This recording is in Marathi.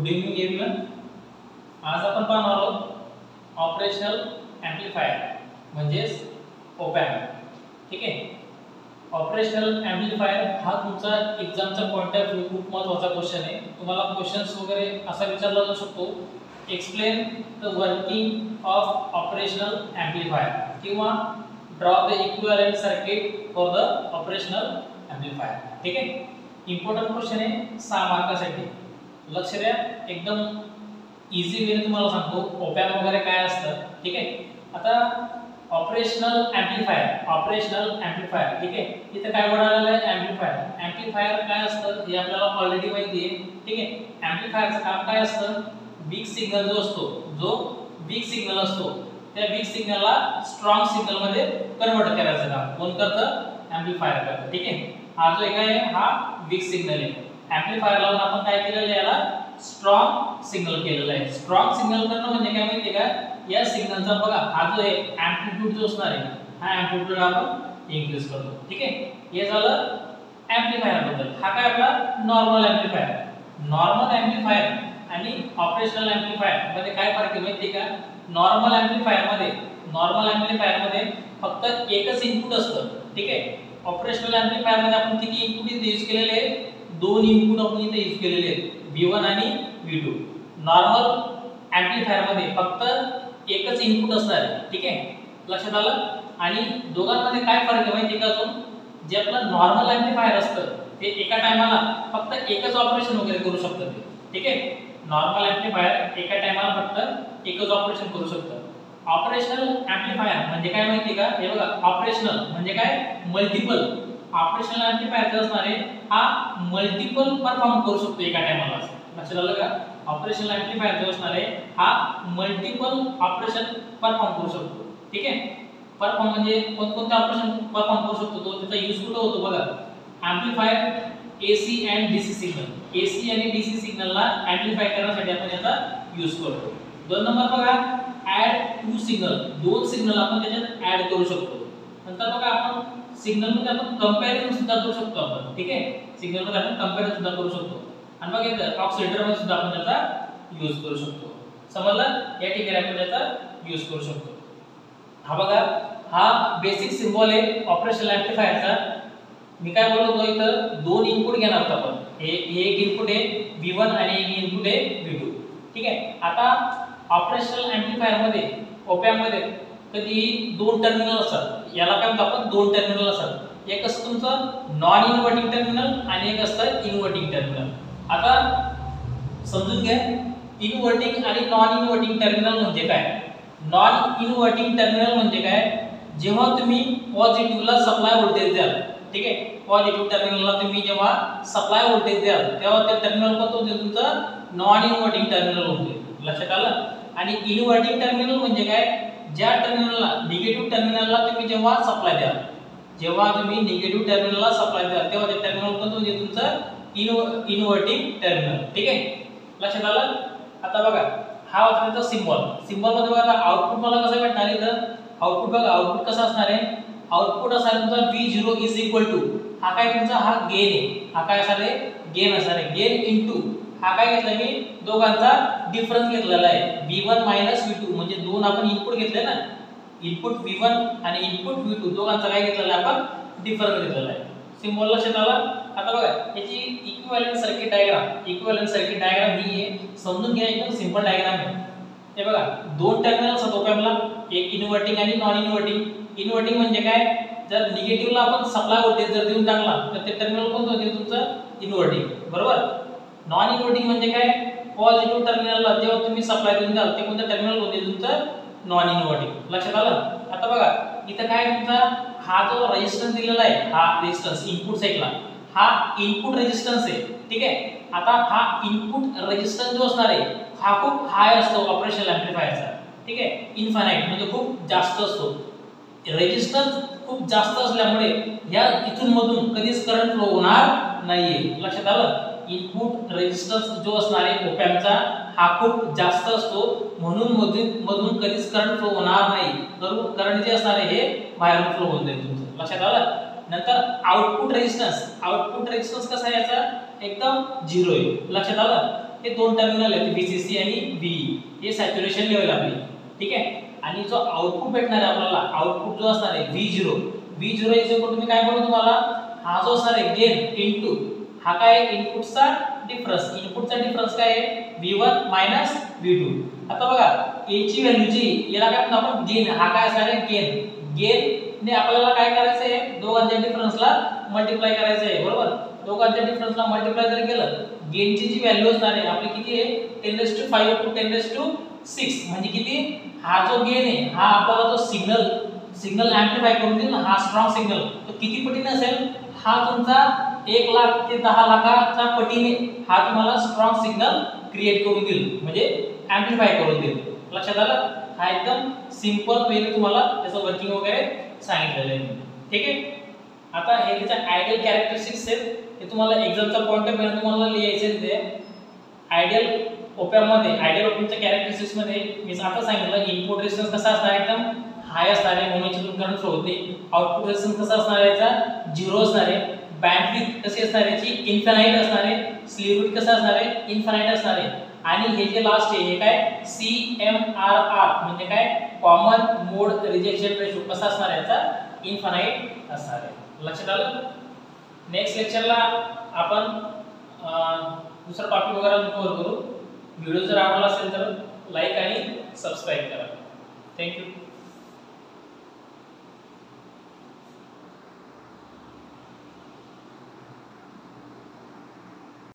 Good evening everyone. आज आपण पाहणार आहोत ऑपरेशनल एम्प्लीफायर म्हणजेच ऑप एम्प. ठीक आहे. ऑपरेशनल एम्प्लीफायर हा तुमचा एक्झामचा पॉइंट ऑफ व्ह्यू खूप महत्त्वाचा क्वेश्चन आहे. तुम्हाला क्वेश्चन्स वगैरे असा विचारला जाऊ शकतो, explain the working of operational amplifier किंवा draw the equivalent circuit for the operational amplifier. ठीक आहे. इम्पॉर्टंट क्वेश्चन आहे 6 मार्कासाठी. लक्ष द्या, एकदम इझी वेने तुम्हाला सांगतो ऑप एम्प वगैरे काय असतं. ठीक आहे. आता ऑपरेशनल एम्प्लीफायर ठीक आहे. इथे काय वर्ड आलेला आहे एम्प्लीफायर काय असतं हे आपल्याला ऑलरेडी माहिती आहे. ठीक आहे. एम्प्लीफायरचं काम काय असतं, वीक सिग्नल जो असतो, त्या वीक सिग्नलला स्ट्रॉंग सिग्नल मध्ये कन्वर्ट करायचं काम कोण करतं, एम्प्लीफायर करतं. ठीक आहे. हा जो एक आहे हा वीक सिग्नल आहे. एम्प्लीफायर लावून आपण काय केलेलं आहे, याला स्ट्रॉंग सिग्नल केलेलं आहे. स्ट्रॉंग सिग्नल करणं म्हणजे काय माहिती आहे का, या सिग्नलचा बघा हा जो आहे एम्प्लिट्यूड जो असणार आहे हा एम्प्लिट्यूड आपण इन्क्रीज करतो. ठीक आहे. हे झालं एम्प्लीफायर बद्दल. हा काय आपला नॉर्मल एम्प्लीफायर आणि ऑपरेशनल एम्प्लीफायर मध्ये काय फरक आहे माहिती आहे का. नॉर्मल एम्प्लीफायर मध्ये फक्त एकच इनपुट असतं. ठीक आहे. ऑपरेशनल एम्प्लीफायर मध्ये आपण किती इनपुट इथे यूज केलेले आहेत, 2 इनपुट आपण इथे यूज केलेले आहेत, V1 आणि V2. नॉर्मल एम्प्लीफायर मध्ये फक्त एकच इनपुट असणार आहे. ठीक आहे. लक्षात आलं. आणि दोघांमध्ये काय फरक आहे माहिती का, अजून जे आपलं नॉर्मल एम्प्लीफायर असतं ते एका टायमाला फक्त एकच ऑपरेशन वगैरे करू शकतं ते. ठीक आहे. नॉर्मल एम्प्लीफायर एका टायमाला फक्त एकच ऑपरेशन करू शकतं. ऑपरेशनल एम्प्लीफायर म्हणजे काय माहिती का, हे बघा ऑपरेशनल म्हणजे काय, मल्टिपल. ऑपरेशनल एम्प्लीफायर जो असणार आहे हा मल्टिपल परफॉर्म करू शकतो एका टायमाला. लक्षात आलं का. ऑपरेशनल एम्प्लीफायर जो असणार आहे हा मल्टिपल ऑपरेशन परफॉर्म करू शकतो. ठीक आहे. परफॉर्म म्हणजे कोणकोणते ऑपरेशन परफॉर्म करू शकतो, तो त्याचा यूज कुठे होतो बघा. Amplifier AC and DC signal, AC आणि डीसी सिग्नलला एम्प्लीफाय करण्यासाठी आपण याचा यूज करतो. 2 नंबर बघा ऍड 2 सिग्नल, 2 सिग्नल आपण त्याच्यात ऍड करू शकतो. नंतर बघा आपण सिग्नल मध्ये आपण कंपॅरिझन सुद्धा करू शकतो आपण. ठीक आहे. सिग्नल मध्ये आपण कंपॅरिझन सुद्धा करू शकतो. आणि बघा इथं ऑक्सिलेटर मध्ये सुद्धा आपण त्याचा यूज करू शकतो. समजलं. या ठिकाणी आपण त्याचा यूज करू शकतो. हा बघा हा बेसिक सिम्बॉल आहे ऑपरेशनल एम्प्लीफायरचा. मी काय बोललो होतो, इथं 2 इनपुट घेणार आहोत आपण. हे एक इनपुट आहे V1 आणि एक इनपुट आहे V2. ठीक आहे. आता ऑपरेशनल एम्प्लीफायर मध्ये ऑप एम्प मध्ये कधी 2 टर्मिनल असतात. याला काय म्हणतो आपण, 2 टर्मिनल असतात. एक असतं तुमचं नॉन इन्व्हर्टिंग टर्मिनल आणि एक असतं इन्व्हर्टिंग टर्मिनल. आता समजून घ्या इन्व्हर्टिंग आणि नॉन इन्व्हर्टिंग टर्मिनल म्हणजे काय. नॉन इन्व्हर्टिंग टर्मिनल म्हणजे काय, जेव्हा तुम्ही पॉझिटिव्हला सप्लाय व्होल्टेज द्याल. ठीक आहे. पॉझिटिव्ह टर्मिनलला तुम्ही जेव्हा सप्लाय व्होल्टेज द्याल तेव्हा ते टर्मिनल कोणतं होते, तुमचं नॉन इन्व्हर्टिंग टर्मिनल होते. लक्षात आलं. आणि इन्व्हर्टिंग टर्मिनल म्हणजे काय, ज्या टर्मिनलला निगेटिव्ह टर्मिनलला तुम्ही जेव्हा सप्लाय द्याल, तेव्हा ते टर्मिनल कोणतं होते, तुमचं इन्व्हर्टिंग टर्मिनल. ठीक आहे. लक्षात आलं. आता बघा हा होता त्याचा सिम्बॉल मध्ये बघा आउटपुट मला कसं भेटणार आहे, तर आउटपुट बघा आउटपुट कसं असणार आहे, आउटपुट असणार तुमचा V0 इज इक्वल टू हा काय तुमचा हा गेन आहे. हा काय असणार आहे, गेन असणार आहे. गेन इनटू हा काय घेतला मी, दोघांचा डिफरन्स घेतलेला आहे V1 V2 म्हणजे 2 आपण इनपुट घेतले ना, इनपुट V1 आणि इनपुट V2 दोघांचा काय घेतलेला आहे आपण, डिफरन्स घेतलेला आहे. सिम्बॉल लक्षात आला. आता बघा याची इक्विव्हॅलेंट सर्किट डायग्राम ही आहे. समजून घ्या, एकदम सिंपल डायग्राम आहे. हे बघा 2 टर्मिनल असतात ऑप एम्पला, एक इन्व्हर्टिंग आणि नॉन इन्व्हर्टिंग. इन्व्हर्टिंग म्हणजे काय, जर निगेटिव्हला आपण सप्लाय व्होल्टेज जर देऊन टाकला तर ते टर्मिनल कोणतं होते, तुमचं इन्व्हर्टिंग. बरोबर. नॉन इन्व्हर्टिंग म्हणजे काय, पॉझिटिव्ह टर्मिनलला जेव्हा तुम्ही सप्लाय देऊन द्याल ते कोणतं टर्मिनल होते, तुमचं नॉन इन्व्हर्टिंग. लक्षात आलं. आता बघा इथं काय तुमचा हा जो रेजिस्टन्स दिलेला आहे, हा रेजिस्टन्स इनपुट साइडला हा इनपुट रेजिस्टन्स आहे. ठीक आहे. आता हा इनपुट रेजिस्टन्स जो असणार आहे हा खूप हाय असतो ऑपरेशनल एम्प्लीफायरचा. ठीक आहे. इन्फायनाइट म्हणजे खूप जास्त असतो. रेजिस्टन्स खूप जास्त असल्यामुळे या इथून मधून कधीच करंट फ्लो होणार नाहीये. लक्षात आलं. इनपुट रेजिस्टन्स जो असणार आहे ऑप एम्पचा हा खूप जास्त असतो, म्हणून मधून कधीच करंट फ्लो होणार नाही. करंट जे असणार आहे हे बाहेरून फ्लो होऊन जाईल तुमचं. लक्षात आलं. नंतर आउटपुट रेजिस्टन्स कसा आहे याचा, एकदम 0 आहे. लक्षात आलं. हे दोन टर्मिनल आहेत VCC आणि VE, हे सॅच्युरेशन लेवल आपली, ठीक आहे. आणि जो आउटपुट भेटणार आहे आपल्याला, आउटपुट जो असणार आहे V0 इज इक्वल तुम्ही काय बोलू तुम्हाला, हा जो असणार आहे गेन इनटू हा काय इनपुटचा डिफरन्स काय आहे V1 V2. आता बघा A ची व्हॅल्यू जी याला काय म्हणतो आपण गेन, हा काय असणार आहे गेन ने आपल्याला काय करायचं आहे, दोघांच्या डिफरन्सला मल्टिप्लाय करायचं आहे, बरोबर. दोघांच्या डिफरन्सला मल्टिप्लाय जर केलं, गेनची जी व्हॅल्यू असणार आहे आपली किती आहे 10⁵ टू 10⁶, म्हणजे किती, हा जो गेन आहे हा आपल्याला तो सिग्नल एम्प्लिफाय करून देईल, हा स्ट्रॉंग सिग्नल तो किती पटीने असेल, हा तुमचा 1 लाख ते 10 लाखाच्या पटीने हा तुम्हाला स्ट्रॉंग सिग्नल क्रिएट करून देईल, म्हणजे एम्प्लिफाय करून देईल. लक्षात आलं. हा एकदम सिंपल वेने तुम्हाला त्याचं वर्किंग वगैरे सांगितलेलं आहे, ठीक आहे. आता हे त्याच्या आयडियल कॅरेक्टरिस्टिक्स आहेत, हे तुम्हाला एक्झामचा पॉइंट ऑफ व्ह्यू तुम्हाला लिहायचे आहे. ते आयडियल ओपॅम्पमध्ये आयडियल ओपॅम्पच्या कॅरेक्टरिस्टिक्स मध्ये मी आता सांगितलं, इनपुट रेजिस्टन्स कसा असणार एकदम हाय असणार आहे, म्हणून याच्यातून करंट फ्लो होत नाही. आउटपुट रेजिस्टन्स कसा असणार आहे याचा 0 असणार आहे. बँडविड्थ कशी असणार आहे याची इन्फिनाइट असणार आहे. स्लीव रेट कसा असणार आहे इन्फिनाइट असणार आहे. आणि हे जे लास्ट आहे हे काय CMRR म्हणजे काय कॉमन मोड रिजेक्शन रेशो कसा असणार आहे याचा इन्फिनाइट असणार आहे. लक्षात आलं. नेक्स्ट लेक्चरला आपण दुसरा टॉपिक वगैरे कव्हर करू. व्हिडिओ जर आवडला असेल तर लाईक आणि सबस्क्राइब करा. थँक्यू.